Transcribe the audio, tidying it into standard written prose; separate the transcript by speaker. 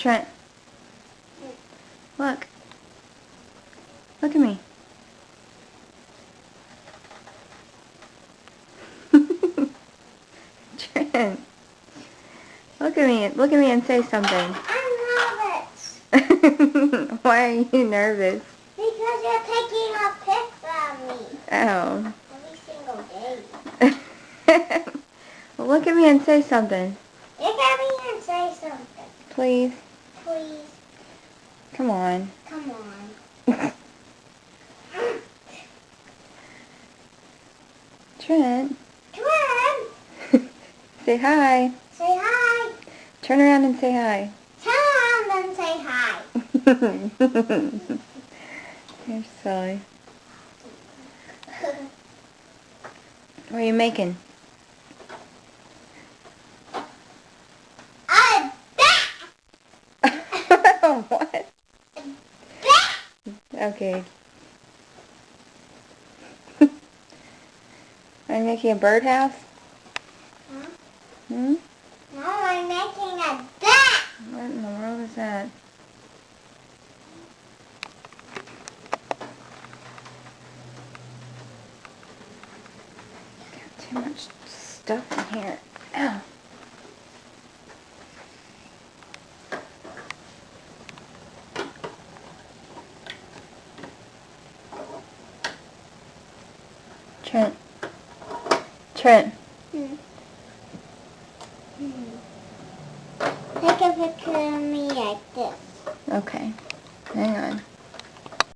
Speaker 1: Trent. Look. Look at me. Trent. Look at me. Look at me and say something.
Speaker 2: I'm nervous.
Speaker 1: Why are you nervous?
Speaker 2: Because you're taking a picture of me.
Speaker 1: Oh.
Speaker 2: Every single day.
Speaker 1: Well, look at me and say something.
Speaker 2: Look at me and say something.
Speaker 1: Please.
Speaker 2: Please.
Speaker 1: Come on.
Speaker 2: Come on.
Speaker 1: Trent.
Speaker 2: Trent.
Speaker 1: Say hi.
Speaker 2: Say hi.
Speaker 1: Turn around and say hi.
Speaker 2: Turn around and say hi.
Speaker 1: You're silly. What are you making?
Speaker 2: A bat.
Speaker 1: What?
Speaker 2: Bat.
Speaker 1: Okay. Are you making a birdhouse?
Speaker 2: Huh?
Speaker 1: Hmm?
Speaker 2: No, I'm making a bat.
Speaker 1: What in the world is that? Got too much stuff in here. Ow. Trent. Trent.
Speaker 2: Take a picture of me like this.
Speaker 1: Okay. Hang on.